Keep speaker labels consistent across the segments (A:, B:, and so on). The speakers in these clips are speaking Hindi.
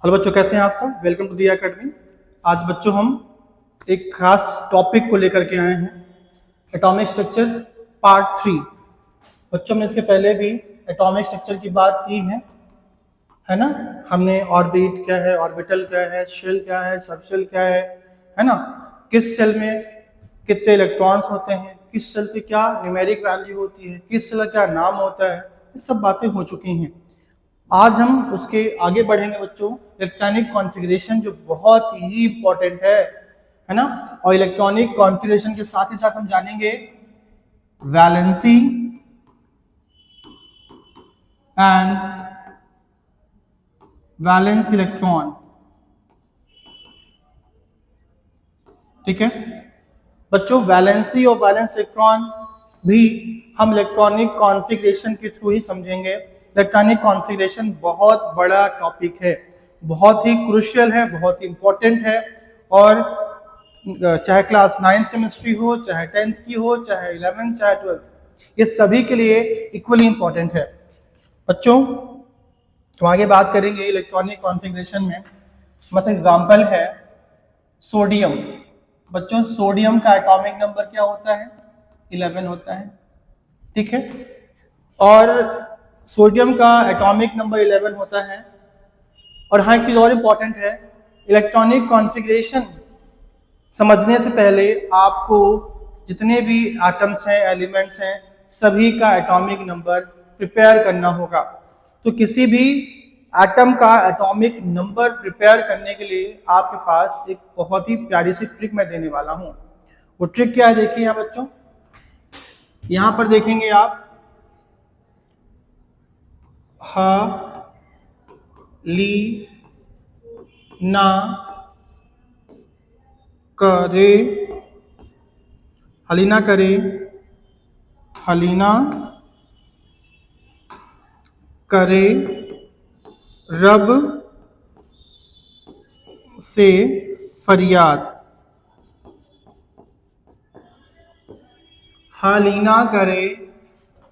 A: हेलो बच्चों, कैसे हैं आप सब। Welcome to the academy. आज बच्चों हम एक खास टॉपिक को लेकर के आए हैं, एटॉमिक स्ट्रक्चर पार्ट 3। बच्चों हमने इसके पहले भी एटॉमिक स्ट्रक्चर की बात की है ना। हमने ऑर्बिट क्या है, ऑर्बिटल क्या है, शेल क्या है, सबशेल क्या है ना। किस सेल में कितने इलेक्ट्रॉन्स होते हैं, किस सेल की क्या न्यूमेरिक वैल्यू होती है, किस सेल का क्या नाम होता है, ये सब बातें हो चुकी हैं। आज हम उसके आगे बढ़ेंगे बच्चों। इलेक्ट्रॉनिक कॉन्फ़िगरेशन जो बहुत ही इंपॉर्टेंट है ना। और इलेक्ट्रॉनिक कॉन्फ़िगरेशन के साथ ही साथ हम जानेंगे वैलेंसी एंड वैलेंस इलेक्ट्रॉन। ठीक है बच्चों, वैलेंसी और वैलेंस इलेक्ट्रॉन भी हम इलेक्ट्रॉनिक कॉन्फ़िगरेशन के थ्रू ही समझेंगे। इलेक्ट्रॉनिक कॉन्फ़िगरेशन बहुत बड़ा टॉपिक है, बहुत ही क्रूशियल है, बहुत ही इंपॉर्टेंट है। और चाहे क्लास 9th केमिस्ट्री हो, चाहे 10th की हो, चाहे 11th, चाहे 12th, ये सभी के लिए इक्वली इंपॉर्टेंट है। बच्चों हम आगे बात करेंगे इलेक्ट्रॉनिक कॉन्फ़िगरेशन में। बस एग्जाम्पल है सोडियम। बच्चों सोडियम का एटॉमिक नंबर क्या होता है? 11 होता है। ठीक है, और सोडियम का एटॉमिक नंबर 11 होता है। और हाँ, एक चीज और इम्पॉर्टेंट है, इलेक्ट्रॉनिक कॉन्फ़िगरेशन समझने से पहले आपको जितने भी एटम्स हैं, एलिमेंट्स हैं, सभी का एटॉमिक नंबर प्रिपेयर करना होगा। तो किसी भी एटम का एटॉमिक नंबर प्रिपेयर करने के लिए आपके पास एक बहुत ही प्यारी सी ट्रिक मैं देने वाला हूं। वो ट्रिक क्या है देखिए यहाँ बच्चों, यहां पर देखेंगे आप हलीना करे, हलीना करे, हलीना करे रब से फरियाद। हलीना करे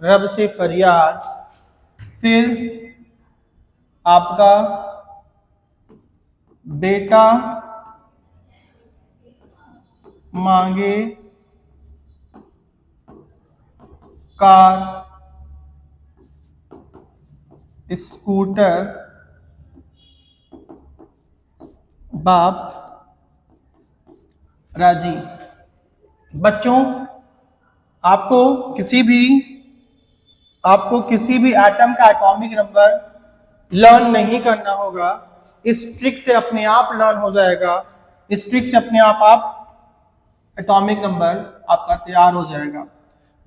A: रब से फरियाद, फिर आपका बेटा मांगे कार, स्कूटर, बाप राजी। बच्चों आपको किसी भी एटम का एटॉमिक नंबर लर्न नहीं करना होगा। इस ट्रिक से अपने आप लर्न हो जाएगा। इस ट्रिक से अपने आप एटॉमिक नंबर आपका तैयार हो जाएगा।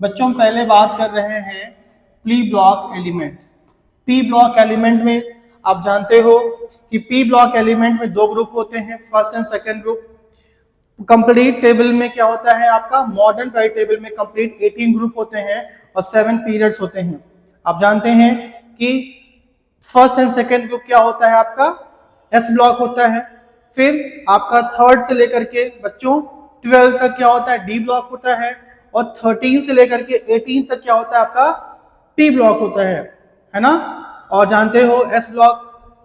A: बच्चों हम पहले बात कर रहे हैं P block element. P block element में आप जानते हो कि पी ब्लॉक एलिमेंट में दो ग्रुप होते हैं, first and second group. Complete table में क्या होता है आपका, मॉडर्न पीरियड टेबल में कंप्लीट 18 ग्रुप होते हैं और 7 पीरियड्स होते हैं। आप जानते हैं कि फर्स्ट एंड सेकंड ग्रुप क्या होता है आपका, एस ब्लॉक होता है। फिर आपका थर्ड से लेकर के बच्चों 12 तक क्या होता है, डी ब्लॉक होता है। और 13 से लेकर के 18 तक क्या होता है आपका, पी ब्लॉक होता है ना। और जानते हो S block,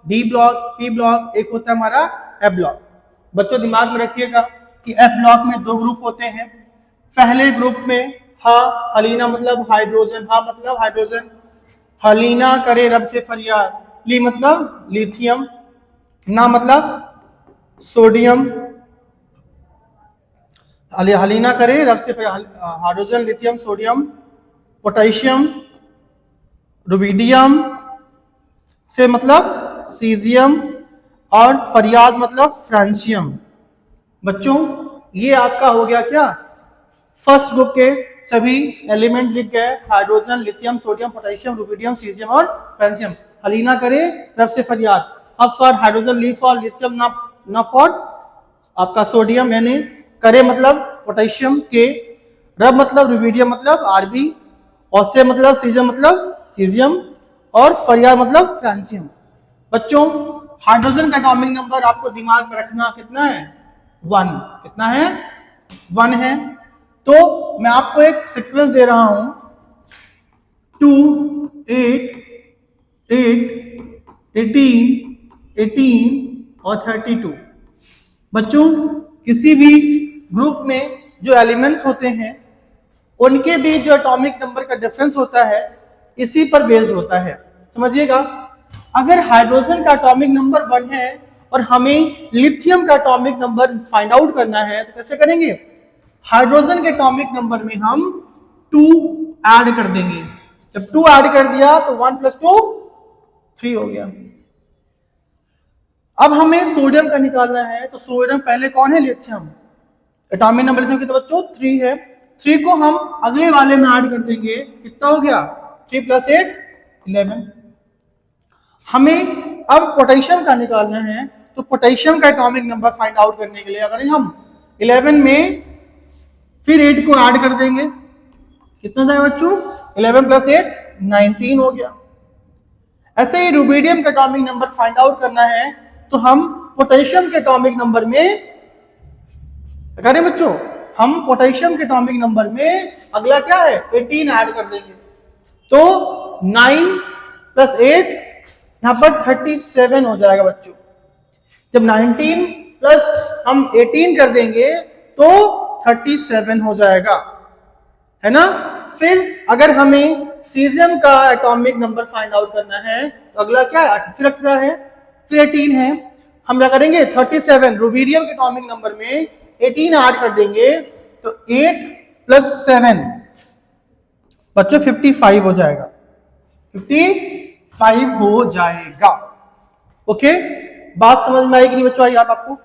A: D block, P block, एक होता है हमारा एफ ब्लॉक। बच्चों दिमाग में रखिएगा कि एफ ब्लॉक में दो ग्रुप होते हैं। पहले ग्रुप में हलीना मतलब हाइड्रोजन, मतलब हाइड्रोजन, हलीना करे रब से फरियाद, ली मतलब लिथियम, ना मतलब सोडियम, हलीना करे रब से hydrogen, lithium, sodium, potassium, rubidium से मतलब सीजियम, और फरियाद मतलब फ्रांसियम। बच्चों ये आपका हो गया क्या, फर्स्ट ग्रुप के सभी एलिमेंट लिख गए, hydrogen, lithium, sodium, potassium, rubidium, caesium और फ्रांसियम। हलीना करे रब से फरियाद, अब फॉर हाइड्रोजन, ली फॉर लिथियम, ना फॉर आपका सोडियम, यानी करे मतलब पोटेशियम के, रब मतलब रुबिडियम मतलब आरबी, और से मतलब सीजियम मतलब सीजियम, और फरियाद मतलब फ्रांसियम। बच्चों हाइड्रोजन का एटॉमिक नंबर आपको दिमाग में रखना कितना है, 1। कितना है, 1 है। तो मैं आपको एक सीक्वेंस दे रहा हूं, 2, 8, 8, 18, 18, और 32। बच्चों किसी भी ग्रुप में जो एलिमेंट्स होते हैं उनके बीच जो एटॉमिक नंबर का डिफरेंस होता है इसी पर बेस्ड होता है। समझिएगा, अगर हाइड्रोजन का एटॉमिक नंबर 1 है और हमें लिथियम का एटॉमिक नंबर फाइंड आउट करना है तो कैसे करेंगे? हाइड्रोजन के एटॉमिक नंबर में हम 2 ऐड कर देंगे। जब 2 ऐड कर दिया तो 1 + 2 3 हो गया। अब हमें सोडियम का निकालना है तो सोडियम पहले कौन है? लिथियम। एटॉमिक नंबर लिथियम कितना बच्चों? 3 है। 3 को हम अगले वाले में ऐड कर देंगे, कितना हो गया? 3 + 8 11। हमें अब पोटेशियम का निकालना है तो पोटेशियम का एटॉमिक नंबर फाइंड आउट करने के लिए अगर हम 11 में फिर 8 को ऐड कर देंगे, कितना जाएगा बच्चों? 11 + 8 19 हो गया। ऐसे ही रुबिडियम का एटॉमिक नंबर फाइंड आउट करना है तो हम पोटेशियम के एटॉमिक नंबर में करें बच्चों, हम पोटेशियम के एटॉमिक नंबर में अगला क्या है? 18 ऐड कर देंगे तो 9 + 8 यहां पर 37 हो जाएगा बच्चों। जब 19 प्लस हम 18 कर देंगे तो 37 हो जाएगा, है ना। फिर अगर हमें सीजियम का एटॉमिक नंबर फाइंड आउट करना है तो अगला क्या है? फिर 18 है, फिर 18 है। हम क्या करेंगे? 37 रुबिडियम के एटॉमिक नंबर में 18 ऐड कर देंगे तो 8 + 7 बच्चों 55 हो जाएगा। 55 हो जाएगा। ओके, बात समझ में आई कि नहीं बच्चों? आई आपको?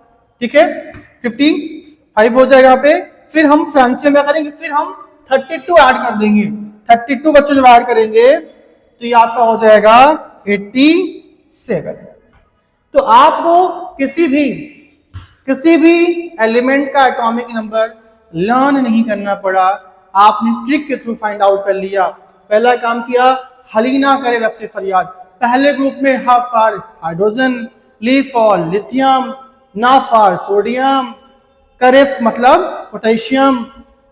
A: ठीक है, 55 हो जाएगा यहाँ पे। फिर हम फ्रांसियम क्या करेंगे? फिर हम 32 ऐड कर देंगे। 32 बच्चों जब ऐड करेंगे तो ये आपका हो जाएगा 87। तो आपको किसी भी एलिमेंट का एटॉमिक नंबर लर्न नहीं करना पड़ा, आपने ट्रिक के थ्रू फाइंड आउट कर लिया। पहला काम किया, हली ना करे रब से फरियाद। पहले ग्रुप में ह फॉर हाइड्रोजन, ली फॉर लिथियम, ना फॉर सोडियम, करेफ मतलब पोटेशियम,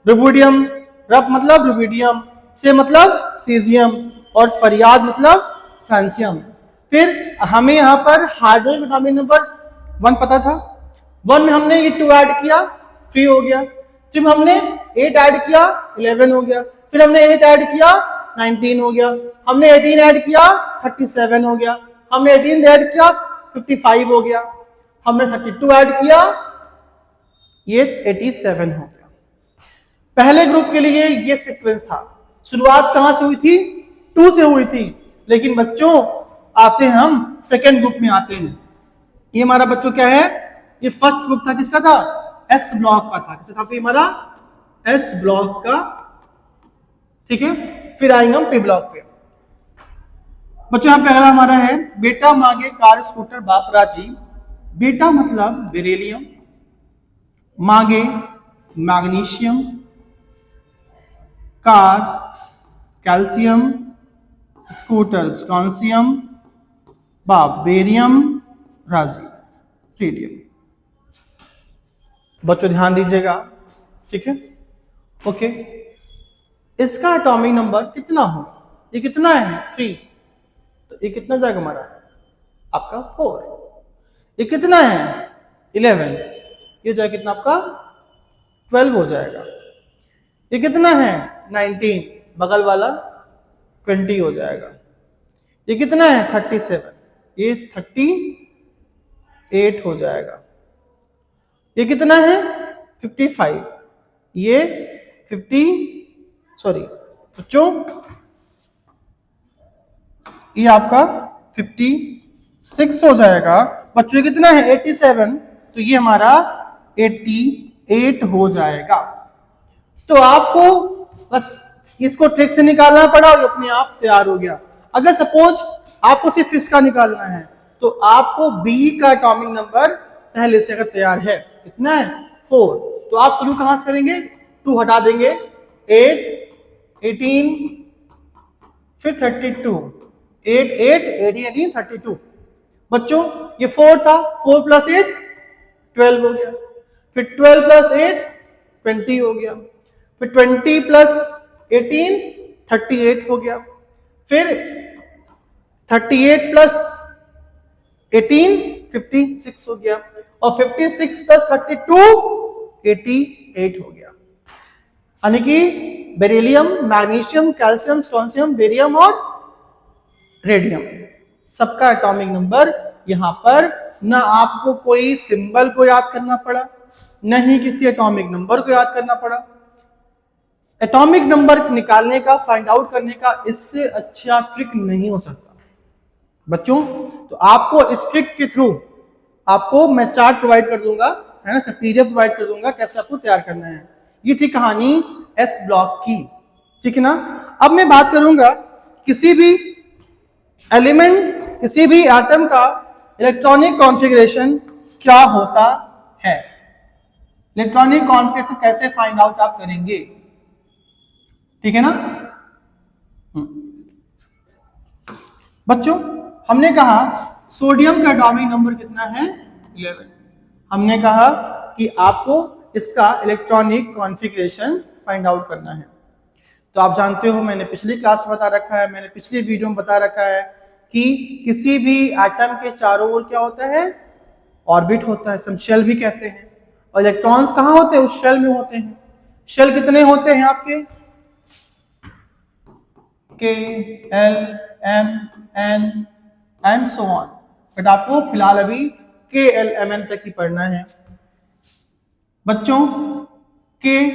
A: रुबिडियम, रब मतलब रुबिडियम, से मतलब सीजियम और फरियाद मतलब फ्रांसियम। फिर हमें यहाँ पर हाइड्रोजन एटॉमिक नंबर 1 पता था, 1 में हमने ये 2 ऐड किया 3 हो गया। जब हमने 8 ऐड किया 11 हो गया। फिर हमने 8 ऐड किया 19 हो गया। हमने 18 ऐड किया 37 हो गया। हमने 18 ऐड किया 55 हो गया। हमने 32 ऐड किया, ये 87 हो गया। पहले ग्रुप के लिए ये सीक्वेंस था। शुरुआत कहां से हुई थी? 2 से हुई थी। लेकिन बच्चों आते हैं हम सेकेंड ग्रुप में आते हैं। ये हमारा बच्चों क्या है? ये फर्स्ट ग्रुप था, किसका था? एस ब्लॉक का था। किसका था? हमारा एस ब्लॉक का। ठीक है, फिर आएंगे हम पी ब्लॉक पे। बच्चों यहाँ पहला हमारा है, बेटा मांगे कार स्कूटर बाप राजी। बेटा मतलब बेरिलियम, मांगे magnesium, car calcium, scooter strontium, बाप बेरियम, राजी रेडियम। बच्चों ध्यान दीजिएगा, ठीक है। ओके, इसका एटॉमिक नंबर कितना होगा? ये कितना है? 3, तो ये कितना जाएगा हमारा? आपका 4। ये कितना है? 11, ये जाएगा कितना आपका? 12 हो जाएगा। ये कितना है? 19, बगल वाला 20 हो जाएगा। ये कितना है? 37, ये 38 हो जाएगा। ये कितना है? 55, ये 50 बच्चों ये आपका 56 हो जाएगा। बच्चों ये कितना है? 87, तो ये हमारा 88 हो जाएगा। तो आपको बस इसको ट्रिक से निकालना पड़ा और अपने आप तैयार हो गया। अगर सपोज आपको सिर्फ इसका निकालना है तो आपको बी का एटॉमिक नंबर पहले से अगर तैयार है, कितना है? 4, तो आप शुरू कहां से करेंगे? 2 हटा देंगे, 8, 18, फिर 32, 8, 8, 18, 32। बच्चों ये 4 था, 4 + 8 12 हो गया। फिर 12 + 8 20 हो गया। फिर 20 + 18 38 हो गया। फिर 38 + 18 56 हो गया, और 56 प्लस 32 88 हो गया। यानी कि beryllium, magnesium, calcium, strontium, barium और रेडियम सबका एटॉमिक नंबर यहां पर, ना आपको कोई सिंबल को याद करना पड़ा, न ही किसी एटॉमिक नंबर को याद करना पड़ा। एटॉमिक नंबर निकालने का, फाइंड आउट करने का इससे अच्छा ट्रिक नहीं हो सकता बच्चों। तो आपको इस ट्रिक के थ्रू आपको मैं चार्ट प्रोवाइड कर दूंगा, है ना, पीडीएफ प्रोवाइड कर दूंगा कैसे आपको तैयार करना है। ये थी कहानी एस ब्लॉक की, ठीक है ना। अब मैं बात करूंगा किसी भी एलिमेंट, किसी भी एटम का इलेक्ट्रॉनिक कॉन्फ़िगरेशन क्या होता है, इलेक्ट्रॉनिक कॉन्फ़िगरेशन कैसे फाइंड आउट आप करेंगे, ठीक है ना। बच्चों हमने कहा सोडियम का एटॉमिक नंबर कितना है 11। हमने कहा कि आपको इसका इलेक्ट्रॉनिक कॉन्फ़िगरेशन फाइंड आउट करना है। तो आप जानते हो, मैंने पिछली क्लास में बता रखा है, मैंने पिछली वीडियो में बता रखा है कि किसी भी एटम के चारों ओर क्या होता है, ऑर्बिट होता है, हम शेल भी कहते हैं। और इलेक्ट्रॉन्स कहाँ होते हैं, उस शेल में होते हैं। शेल कितने होते हैं आपके, K, L, M, N and so on. But आपको फिलहाल अभी के, एल, एम, एन तक ही पढ़ना है बच्चों। के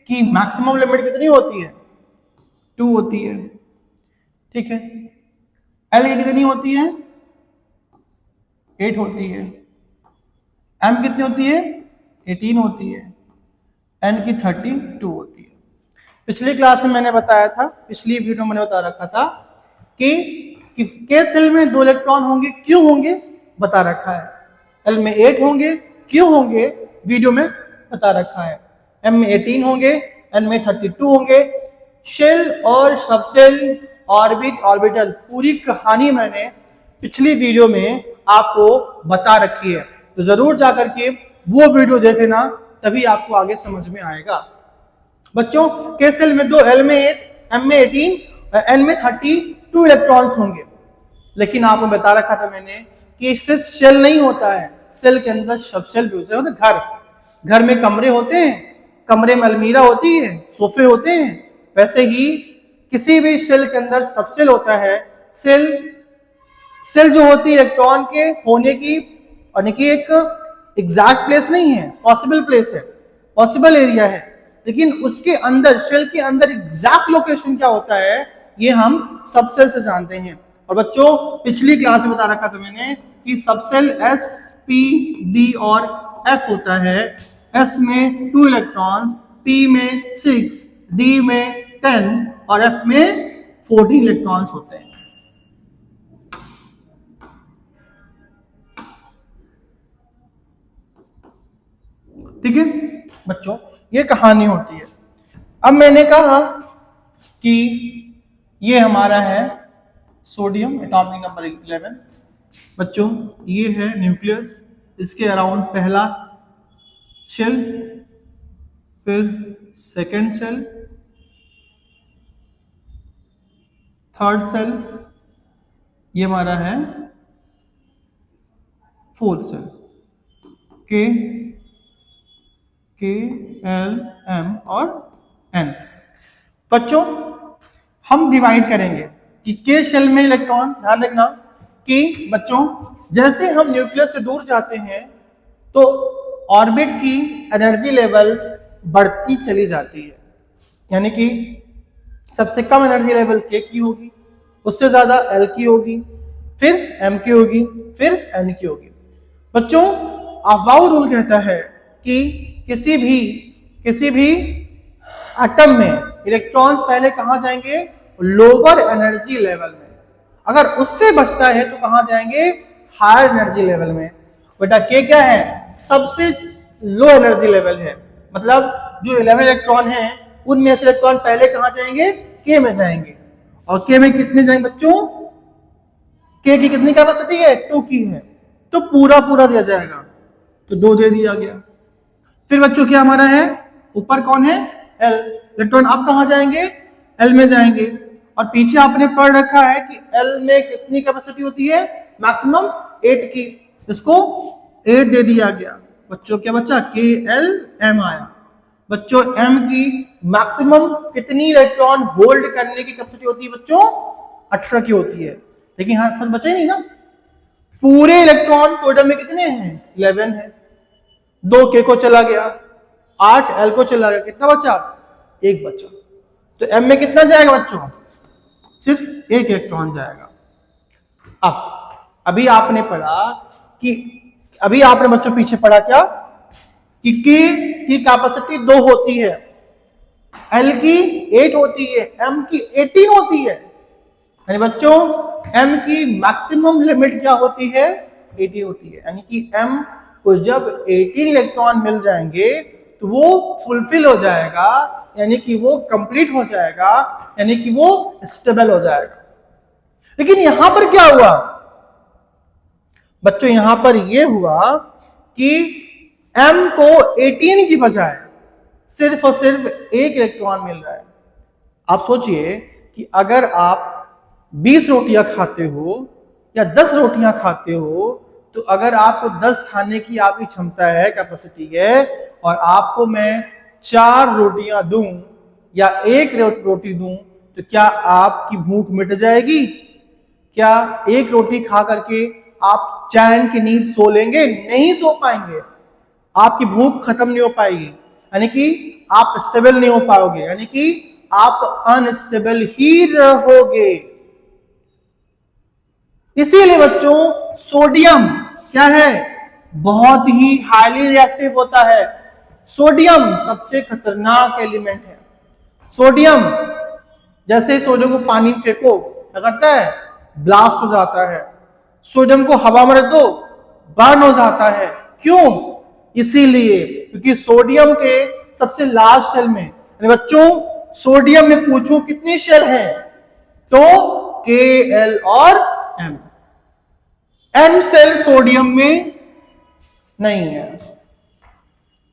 A: की मैक्सिमम लिमिट कितनी होती है, 2 होती है, ठीक है। एल की कितनी होती है, 8 होती है। एम कितनी होती है, 18 होती है। एन की 32 होती है। पिछली क्लास में मैंने बताया था, पिछली वीडियो में मैंने बता रखा था कि के सेल में 2 इलेक्ट्रॉन होंगे, क्यों होंगे बता रखा है। एल में 8 होंगे, क्यों होंगे वीडियो में बता रखा है। एम में 18 होंगे, एन में 32 होंगे। शेल और सबसेल, ऑर्बिट, ऑर्बिटल, पूरी कहानी मैंने पिछली वीडियो में आपको बता रखी है। तो जरूर जाकर के वो वीडियो देख लेना, तभी आपको आगे समझ में आएगा। बच्चों के सेल में 2, एल में 8, एम में 18, एन में 32 इलेक्ट्रॉन्स होंगे। लेकिन आपको बता रखा था मैंने कि सिर्फ शेल नहीं होता है, सेल के अंदर सबसेल भी होते हैं। घर में कमरे होते हैं, कमरे में अलमीरा होती है, सोफे होते हैं, वैसे ही किसी भी सेल के अंदर सबसेल होता है। सेल जो होती है इलेक्ट्रॉन के होने की, यानी कि एक एग्जैक्ट प्लेस नहीं है, पॉसिबल प्लेस है, पॉसिबल एरिया है, लेकिन उसके अंदर, सेल के अंदर एग्जैक्ट लोकेशन क्या होता है ये हम सबसेल से जानते हैं। और बच्चों पिछली क्लास में बता रखा था मैंने कि सबसेल एस, पी, डी और एफ होता है। एस में 2 इलेक्ट्रॉन्स, पी में 6, डी में 10 और एफ में 14 इलेक्ट्रॉन्स होते हैं। ठीक है बच्चों, ये कहानी होती है। अब मैंने कहा कि ये हमारा है सोडियम, एटॉमिक नंबर 11। बच्चों ये है न्यूक्लियस, इसके अराउंड पहला शेल, फिर सेकेंड शेल, थर्ड सेल, ये हमारा है फोर्थ सेल। के, एल, एम और एन। बच्चों हम डिवाइड करेंगे कि के शेल में इलेक्ट्रॉन, ध्यान रखना कि बच्चों जैसे हम न्यूक्लियस से दूर जाते हैं तो ऑर्बिट की एनर्जी लेवल बढ़ती चली जाती है। यानी कि सबसे कम एनर्जी लेवल के की होगी, उससे ज्यादा एल की होगी, फिर एम की होगी, फिर एन की होगी। बच्चों अफवाउ रूल कहता है कि किसी भी एटम में इलेक्ट्रॉन्स पहले कहां जाएंगे, लोअर एनर्जी लेवल में। अगर उससे बचता है तो कहां जाएंगे, हायर एनर्जी लेवल में। बेटा के क्या है, सबसे लो एनर्जी लेवल है, मतलब जो 11 इलेक्ट्रॉन है उनमें से इलेक्ट्रॉन पहले कहां जाएंगे, के में जाएंगे। और के में कितने जाएंगे बच्चों, के की कितनी कैपेसिटी है, 2 की है, तो पूरा दिया जाएगा, तो 2 दे दिया गया। फिर बच्चों क्या हमारा है, ऊपर कौन है, एल। इलेक्ट्रॉन अब कहां जाएंगे, एल में जाएंगे। और पीछे आपने पढ़ रखा है कि एल में कितनी कैपेसिटी होती है, मैक्सिमम 8 की। इसको 8 दे दिया गया। बच्चों क्या बच्चा KLM आया। बच्चों m की मैक्सिमम कितनी इलेक्ट्रॉन होल्ड करने की कैपेसिटी होती है बच्चों? 18 की होती है। लेकिन यहां पर बचे नहीं ना, पूरे इलेक्ट्रॉन सोडियम में कितने हैं? 11 है। 2 K को चला गया, 8 L को चला गया, कितना बचा? 1 बचा। तो m में कितना जाएगा बच्चों? सिर्फ 1 इलेक्ट्रॉन जाएगा। अभी आपने पढ़ा कि अभी आपने बच्चों पीछे पढ़ा क्या कि K की कैपेसिटी 2 होती है, L की 8 होती है, M की 18 होती है। यानी बच्चों M की मैक्सिमम लिमिट क्या होती है? 18 होती है। यानी कि M को जब 18 इलेक्ट्रॉन मिल जाएंगे तो वो फुलफिल हो जाएगा, यानी कि वो कंप्लीट हो जाएगा, यानी कि वो स्टेबल हो जाएगा। लेकिन यहां पर क्या हुआ बच्चों? यहां पर यह हुआ कि M को 18 की बजाय सिर्फ और सिर्फ 1 इलेक्ट्रॉन मिल रहा है। आप सोचिए कि अगर आप 20 रोटियां खाते हो या 10 रोटियां खाते हो, तो अगर आपको 10 खाने की आपकी क्षमता है, कैपेसिटी है, और आपको मैं 4 रोटियां दूं या 1 रोटी दूं, तो क्या आपकी भूख मिट जाएगी? क्या 1 रोटी खा करके आप चैन की नींद सो लेंगे? नहीं सो पाएंगे। आपकी भूख खत्म नहीं हो पाएगी, यानी कि आप स्टेबल नहीं हो पाओगे, यानी कि आप अनस्टेबल ही रहोगे। इसीलिए बच्चों सोडियम क्या है? बहुत ही हाईली रिएक्टिव होता है। सोडियम सबसे खतरनाक एलिमेंट है। सोडियम जैसे सोडियम को पानी में फेंको क्या करता है? ब्लास्ट हो जाता है। सोडियम को हवा में रख दो, बर्न हो जाता है। क्यों? इसीलिए क्योंकि सोडियम के सबसे लास्ट शेल में, बच्चों सोडियम में पूछूं कितनी शेल है, तो KL और M। N शेल सोडियम में नहीं है।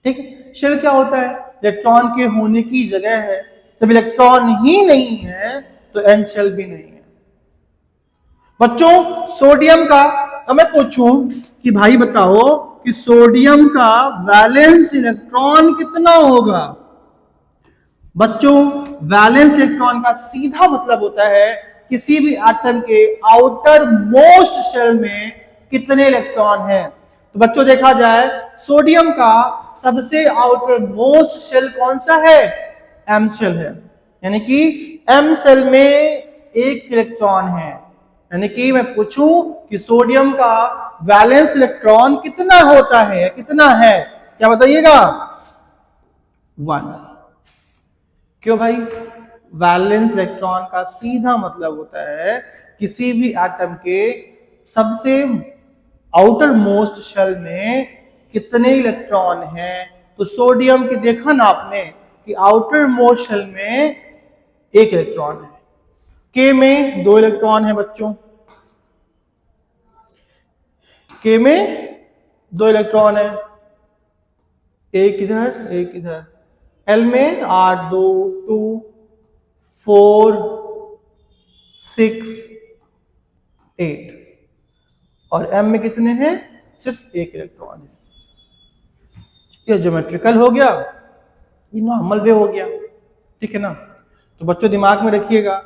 A: ठीक है, शेल क्या होता है? इलेक्ट्रॉन के होने की जगह है। जब इलेक्ट्रॉन ही नहीं है तो N शेल भी नहीं है। बच्चों सोडियम का, अब मैं पूछूं कि भाई बताओ कि सोडियम का वैलेंस इलेक्ट्रॉन कितना होगा? बच्चों वैलेंस इलेक्ट्रॉन का सीधा मतलब होता है किसी भी एटम के आउटर मोस्ट शेल में कितने इलेक्ट्रॉन हैं। तो बच्चों देखा जाए सोडियम का सबसे आउटर मोस्ट शेल कौन सा है? M शेल है। यानी कि M शेल में 1 इलेक्ट्रॉन है। यानी कि मैं पूछूं कि सोडियम का वैलेंस इलेक्ट्रॉन कितना होता है, कितना है, क्या बताइएगा? 1। क्यों भाई? वैलेंस इलेक्ट्रॉन का सीधा मतलब होता है किसी भी एटम के सबसे आउटर मोस्ट शेल में कितने इलेक्ट्रॉन हैं। तो सोडियम की देखा ना आपने कि आउटर मोस्ट शेल में 1 इलेक्ट्रॉन है। K में 2 इलेक्ट्रॉन है बच्चों, K में 2 इलेक्ट्रॉन है, एक इधर एक इधर। L में 8, 2, 2, 4, 6, 8। और M में कितने हैं? सिर्फ 1 इलेक्ट्रॉन है। ये ज्योमेट्रिकल हो गया, ये नॉर्मल वे हो गया। ठीक है ना? तो बच्चों दिमाग में रखिएगा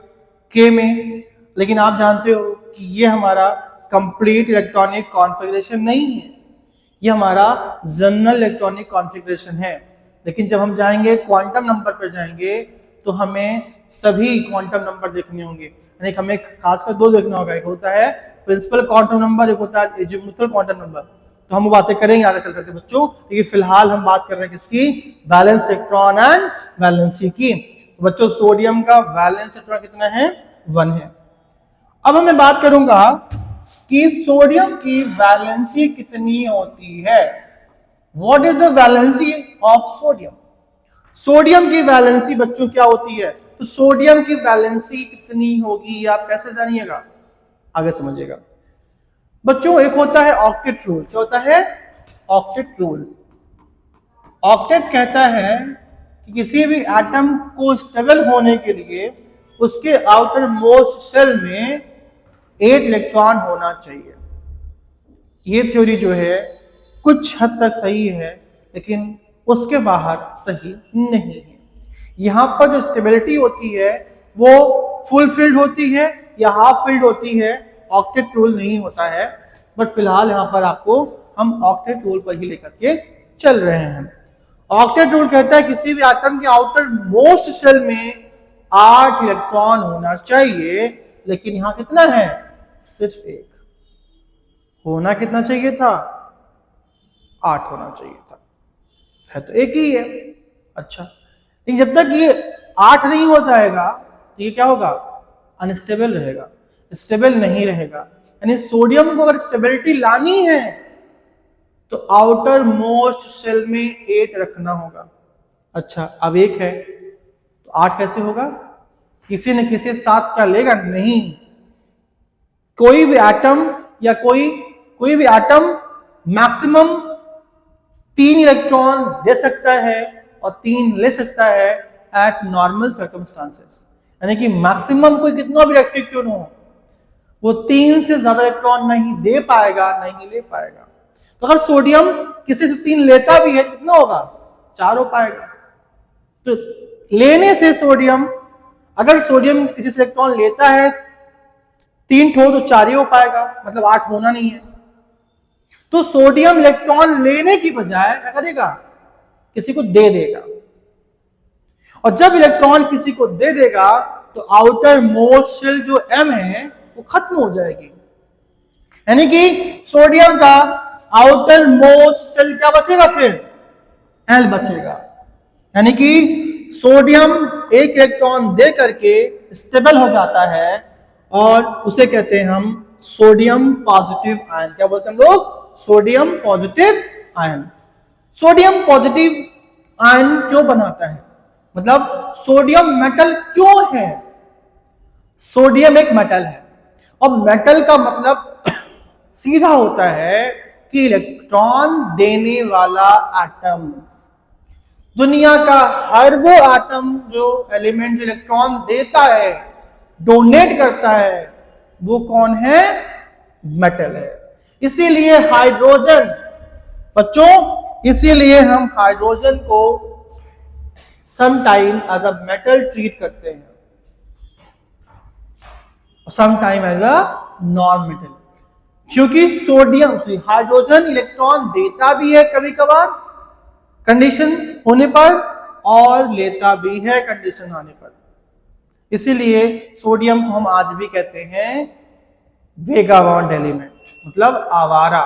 A: K में, लेकिन आप जानते हो कि ये हमारा कंप्लीट इलेक्ट्रॉनिक कॉन्फ़िगरेशन नहीं है, ये हमारा जनरल इलेक्ट्रॉनिक कॉन्फ़िगरेशन है। लेकिन जब हम जाएंगे क्वांटम नंबर पर जाएंगे तो हमें सभी क्वांटम नंबर देखने होंगे। यानी हमें खासकर 2 देखना होगा, एक होता है प्रिंसिपल क्वांटम नंबर, एक होता है एजीमुथल क्वांटम नंबर। तो हम वो बातें करेंगे आगे चल करके बच्चों, लेकिन फिलहाल हम बात कर रहे हैं किसकी? वैलेंस इलेक्ट्रॉन एंड वैलेंसी की। तो बच्चों सोडियम का वैलेंस इलेक्ट्रॉन कितना है? 1 है। अब मैं बात करूंगा कि सोडियम की वैलेंसी कितनी होती है। What is the valency of sodium? Sodium की वैलेंसी बच्चों क्या होती है? तो सोडियम की वैलेंसी कितनी होगी आप कैसे जानिएगा? आगे समझिएगा बच्चों। एक होता है ऑक्टेट रूल। क्या होता है? Octet rule. ऑक्टेट कहता है कि किसी भी एटम को स्टेबल होने के लिए उसके आउटर मोस्ट शेल में 8 इलेक्ट्रॉन होना चाहिए। ये थ्योरी जो है कुछ हद तक सही है, लेकिन उसके बाहर सही नहीं है। यहाँ पर जो स्टेबिलिटी होती है वो फुल फील्ड होती है या हाफ फील्ड होती है, ऑक्टेट रूल नहीं होता है। बट फिलहाल यहाँ पर आपको हम ऑक्टेट रूल पर ही लेकर के चल रहे हैं। ऑक्टेट रूल कहता है किसी भी एटम के आउटर मोस्ट शेल में 8 इलेक्ट्रॉन होना चाहिए, लेकिन यहां कितना है? सिर्फ 1। होना कितना चाहिए था? 8 होना चाहिए था, है तो एक ही है। अच्छा, लेकिन जब तक ये 8 नहीं हो जाएगा तो ये क्या होगा? अनस्टेबल रहेगा, स्टेबल नहीं रहेगा। यानी सोडियम को अगर स्टेबिलिटी लानी है तो आउटर मोस्ट शेल में 8 रखना होगा। अच्छा, अब 1 है तो 8 कैसे होगा? किसी न किसी साथ का लेगा नहीं। कोई भी एटम या कोई भी एटम मैक्सिमम 3 इलेक्ट्रॉन दे सकता है और 3 ले सकता है एट नॉर्मल सर्कमस्टांसेस। यानी कि मैक्सिमम कोई कितना भी इलेक्ट्रिक क्यों हो, वो 3 से ज्यादा इलेक्ट्रॉन नहीं दे पाएगा, नहीं ले पाएगा। तो अगर सोडियम किसी से 3 लेता भी है कितना होगा? 4 हो पाएगा। तो लेने से सोडियम, अगर सोडियम किसी से इलेक्ट्रॉन लेता है 3 ठो तो 4 ही हो पाएगा, मतलब 8 होना नहीं है। तो सोडियम इलेक्ट्रॉन लेने की बजाय क्या करेगा? किसी को दे देगा। और जब इलेक्ट्रॉन किसी को दे देगा तो आउटर मोस्ट शेल जो M है वो खत्म हो जाएगी। यानी कि सोडियम का आउटर मोस्ट शेल क्या बचेगा? फिर L बचेगा। यानी कि सोडियम एक इलेक्ट्रॉन दे करके स्टेबल हो जाता है और उसे कहते हैं हम सोडियम पॉजिटिव आयन। क्या बोलते हैं हम लोग? Sodium positive ion. Sodium positive ion क्यों बनाता है? मतलब सोडियम मेटल क्यों है? सोडियम एक मेटल है और मेटल का मतलब सीधा होता है कि इलेक्ट्रॉन देने वाला एटम। दुनिया का हर वो एटम जो एलिमेंट जो इलेक्ट्रॉन देता है, डोनेट करता है, वो कौन है? मेटल है। इसीलिए हाइड्रोजन, बच्चों इसीलिए हम हाइड्रोजन को sometime as a metal treat करते हैं, sometime as a non metal, क्योंकि सोडियम हाइड्रोजन इलेक्ट्रॉन देता भी है कभी कभार कंडीशन होने पर और लेता भी है कंडीशन आने पर। इसीलिए सोडियम को हम आज भी कहते हैं वेगाबॉन्ड एलिमेंट, मतलब आवारा।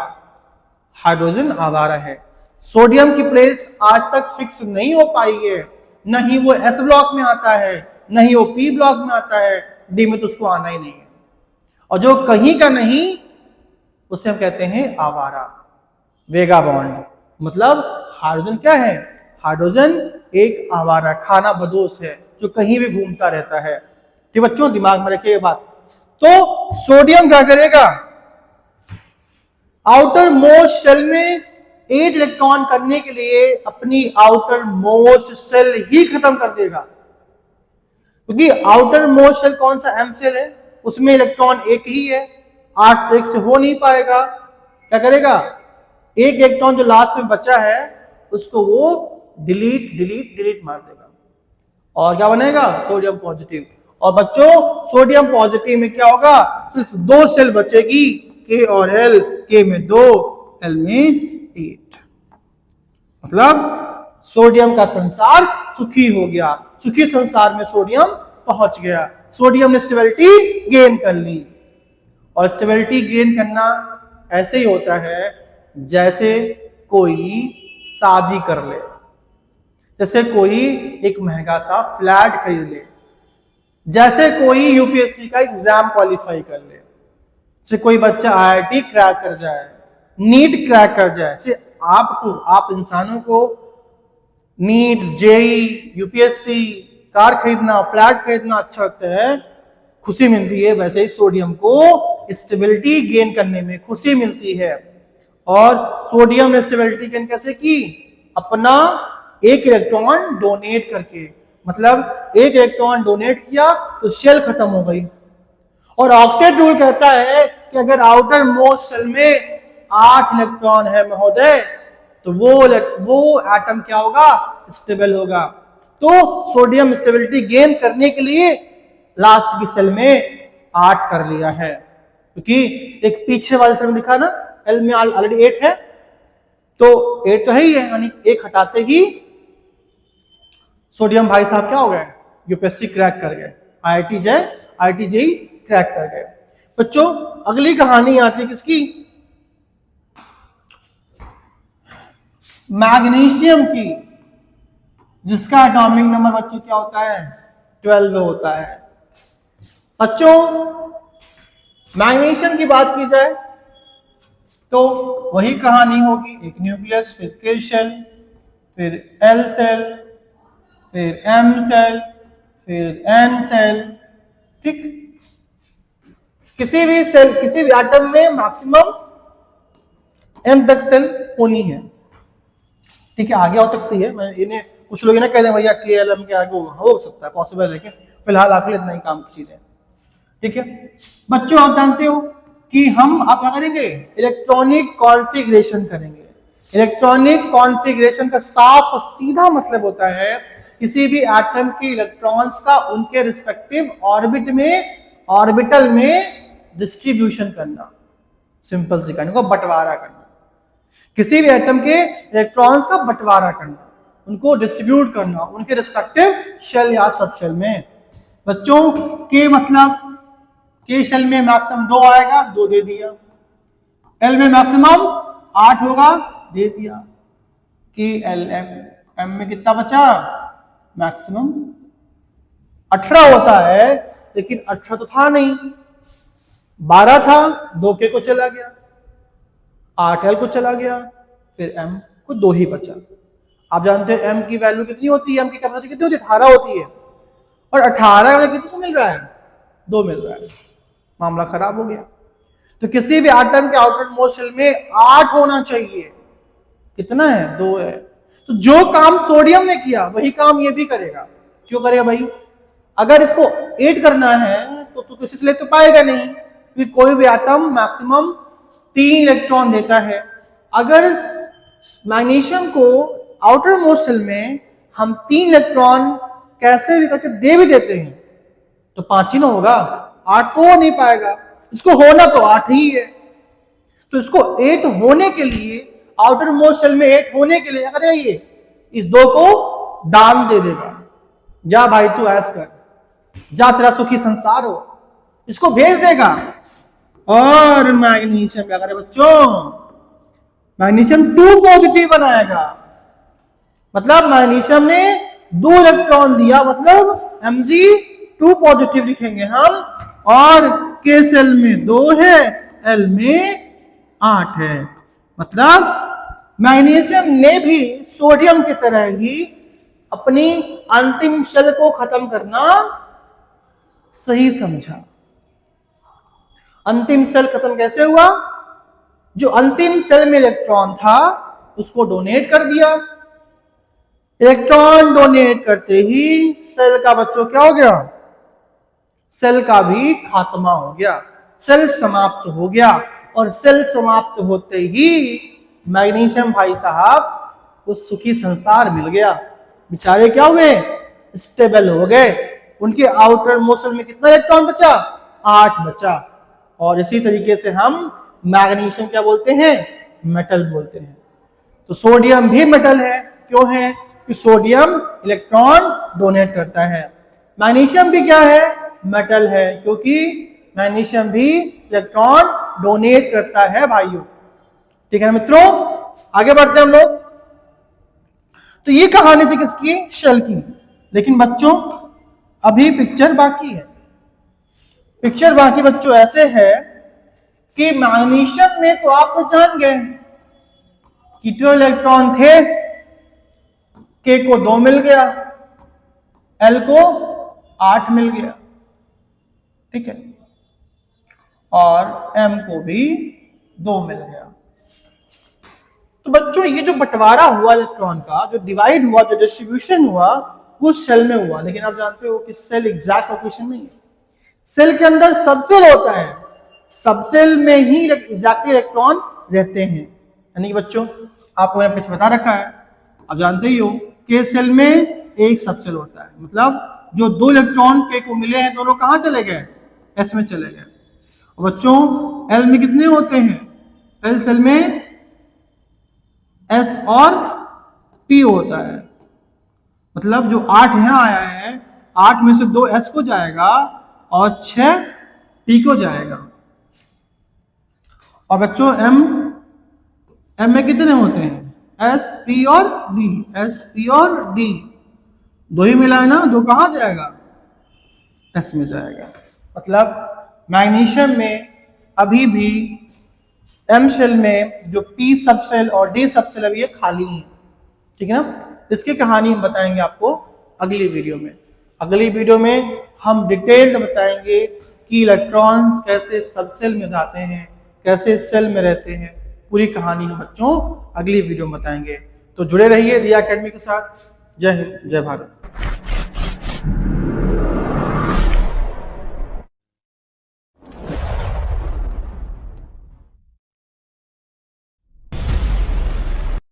A: हाइड्रोजन आवारा है। सोडियम की प्लेस आज तक फिक्स नहीं हो पाई है, न ही वो S ब्लॉक में आता है, न ही वो P ब्लॉक में आता है, D में तो उसको आना ही नहीं है। और जो कहीं का नहीं उसे हम कहते हैं आवारा, वेगाबॉन्ड। मतलब हाइड्रोजन क्या है? हाइड्रोजन एक आवारा खाना बदोश है जो कहीं भी घूमता रहता है। ठीक बच्चों, दिमाग में रखिए ये बात। तो सोडियम क्या करेगा? आउटर मोस्ट शेल में 8 इलेक्ट्रॉन करने के लिए अपनी आउटर मोस्ट शेल ही खत्म कर देगा, क्योंकि आउटर मोस्ट शेल कौन सा? M शेल है, उसमें इलेक्ट्रॉन एक ही है, 8 एक से हो नहीं पाएगा। क्या करेगा? एक इलेक्ट्रॉन जो लास्ट में बचा है उसको वो डिलीट मार देगा और क्या बनेगा? Sodium positive. और बच्चों सोडियम पॉजिटिव में क्या होगा? सिर्फ 2 शेल बचेगी, K और L, K में 2, L में 8। मतलब सोडियम का संसार सुखी हो गया, सुखी संसार में सोडियम पहुंच गया। सोडियम ने स्टेबिलिटी गेन कर ली। और स्टेबिलिटी गेन करना ऐसे ही होता है जैसे कोई शादी कर ले, जैसे कोई एक महंगा सा फ्लैट खरीद ले, जैसे कोई यूपीएससी का एग्जाम क्वालिफाई कर ले, जैसे कोई बच्चा आईआईटी क्रैक कर जाए, नीट क्रैक कर जाए। से आप इंसानों को नीट, जेई, यूपीएससी, कार खरीदना, फ्लैट खरीदना अच्छा लगता है, खुशी मिलती है। वैसे ही सोडियम को स्टेबिलिटी गेन करने में खुशी मिलती है। और सोडियम ने स्टेबिलिटी गेन कैसे की? अपना एक इलेक्ट्रॉन डोनेट करके। मतलब एक इलेक्ट्रॉन डोनेट किया तो शेल खत्म हो गई। और ऑक्टेट रूल कहता है कि अगर आउटर मोस्ट शेल में 8 इलेक्ट्रॉन है महोदय, तो वो एटम क्या होगा, स्टेबल होगा। तो सोडियम स्टेबिलिटी गेन करने के लिए लास्ट की सेल में 8 कर लिया है, क्योंकि एक पीछे वाले सेल में दिखा ना एल में ऑलरेडी 8 है, तो 8 तो है ही है, यानी 1 हटाते ही सोडियम भाई साहब क्या हो गए, यूपीएससी क्रैक कर गए, आईआईटी जेई क्रैक कर गए। बच्चों अगली कहानी आती है किसकी, मैग्नीशियम की, जिसका एटॉमिक नंबर बच्चों क्या होता है, 12 होता है। बच्चों मैग्नीशियम की बात की जाए तो वही कहानी होगी, एक न्यूक्लियस, फिर के शेल, फिर एल सेल, फिर एम सेल, फिर एन सेल। ठीक, किसी भी सेल, किसी भी एटम में मैक्सिमम एन तक सेल होनी है। ठीक है, आगे हो सकती है, मैं इन्हें कुछ लोग ना कहते हैं भैया के एल एम के आगे हो सकता है, पॉसिबल है, लेकिन फिलहाल आपके लिए इतना ही काम की चीज है। ठीक है बच्चों, आप जानते हो कि हम आप क्या करेंगे, इलेक्ट्रॉनिक कॉन्फ़िगरेशन करेंगे। इलेक्ट्रॉनिक कॉन्फ़िगरेशन का साफ और सीधा मतलब होता है किसी भी एटम के इलेक्ट्रॉन्स का उनके रिस्पेक्टिव ऑर्बिटल में डिस्ट्रीब्यूशन करना, सिंपल सी कहने को बंटवारा करना। किसी भी एटम के इलेक्ट्रॉन्स का बंटवारा करना, उनको डिस्ट्रीब्यूट करना उनके रिस्पेक्टिव शेल या सब शेल में। बच्चों के मतलब के शेल में मैक्सिमम 2 आएगा, 2 दे दिया। एल में मैक्सिमम 8 होगा, दे दिया। के एल एम में कितना बचा, मैक्सिमम 18 होता है, लेकिन 18 तो था नहीं, 12 था, 2 के को चला गया, 8 एल को चला गया, फिर एम को 2 ही बचा। आप जानते हैं एम की वैल्यू कितनी होती है, एम की कैपेसिटी कितनी होती है, 18 होती है, और 18 में कितने मिल रहा है, 2 मिल रहा है, मामला खराब हो गया। तो किसी भी एटम के आउटर मोस्ट शेल में 8 होना चाहिए, कितना है, 2 है। तो जो काम सोडियम ने किया वही काम ये भी करेगा। क्यों करेगा भाई, अगर इसको 8 करना है तो किसी से ले तो पाएगा नहीं, क्योंकि कोई भी एटम मैक्सिमम 3 इलेक्ट्रॉन देता है। अगर मैग्नीशियम को आउटर मोस्ट शेल में हम 3 इलेक्ट्रॉन कैसे भी करके दे भी देते हैं तो 5 ही ना होगा, 8 तो हो नहीं पाएगा, इसको होना तो 8 ही है। तो इसको 8 होने के लिए, आउटर मोस्ट शेल में 8 होने के लिए क्या करेगा, ये इस 2 को दान दे देगा, जा भाई तू ऐस कर, जा तेरा सुखी संसार हो, इसको भेज देगा। और मैग्नीशियम क्या करे बच्चों, मैग्नीशियम 2 पॉजिटिव बनाएगा, मतलब मैग्नीशियम ने 2 इलेक्ट्रॉन दिया, मतलब Mg2 पॉजिटिव लिखेंगे हम, और के सेल में 2 है, एल में 8 है। मतलब मैग्नीशियम ने भी सोडियम की तरह ही अपनी अंतिम शेल को खत्म करना सही समझा। अंतिम सेल खत्म कैसे हुआ, जो अंतिम सेल में इलेक्ट्रॉन था उसको डोनेट कर दिया। इलेक्ट्रॉन डोनेट करते ही सेल का बच्चों क्या हो गया, सेल का भी खात्मा हो गया, सेल समाप्त हो गया। और सेल समाप्त होते ही मैग्नीशियम भाई साहब को सुखी संसार मिल गया, बेचारे क्या हुए, स्टेबल हो गए। उनके आउटर मोस्ट शेल में कितना इलेक्ट्रॉन बचा, 8 बचा। और इसी तरीके से हम मैग्नीशियम क्या बोलते हैं, मेटल बोलते हैं। तो सोडियम भी मेटल है, क्यों है, कि सोडियम इलेक्ट्रॉन डोनेट करता है। मैग्नीशियम भी क्या है, मेटल है, क्योंकि मैग्नीशियम भी इलेक्ट्रॉन डोनेट करता है भाइयों। ठीक है मित्रों, आगे बढ़ते हैं हम लोग। तो ये कहानी थी किसकी, शेल की। लेकिन बच्चों अभी पिक्चर बाकी है। पिक्चर बाकी बच्चों ऐसे है कि मैग्नीशियम में तो आप तो जान गए कि 2 इलेक्ट्रॉन थे, के को 2 मिल गया, एल को 8 मिल गया, ठीक है, और एम को भी 2 मिल गया। तो बच्चों ये जो बंटवारा हुआ इलेक्ट्रॉन का, जो डिवाइड हुआ, जो डिस्ट्रीब्यूशन हुआ, वो सेल में हुआ। लेकिन आप जानते हो कि सेल एग्जैक्ट लोकेशन नहीं है, सेल के अंदर सब सेल होता है, सब सेल में ही एग्जैक्टली इलेक्ट्रॉन रहते हैं। यानी कि बच्चों आपको मैंने पीछे बता रखा है, आप जानते ही हो के सेल में एक सब सेल होता है, मतलब जो 2 इलेक्ट्रॉन के को मिले हैं दोनों कहाँ चले गए, एस में चले गए। और बच्चों एल में कितने होते हैं, एल सेल में एस और पी होता है, मतलब जो 8 यहाँ आया है 8 में से 2 एस को जाएगा और 6 पी को जाएगा। और बच्चों एम में कितने होते हैं, एस पी और डी, एस पी और डी 2 ही मिला है ना, 2 कहाँ जाएगा, एस में जाएगा। मतलब मैग्नीशियम में अभी भी एम शेल में जो पी सब सेल और डी सब सेल अभी ये खाली है, ठीक है ना। इसकी कहानी हम बताएंगे आपको अगली वीडियो में। अगली वीडियो में हम डिटेल्ड बताएंगे कि इलेक्ट्रॉन्स कैसे सब सेल में जाते हैं, कैसे सेल में रहते हैं, पूरी कहानी हम बच्चों अगली वीडियो में बताएंगे। तो जुड़े रहिए दिया एकेडमी के साथ। जय हिंद, जय भारत।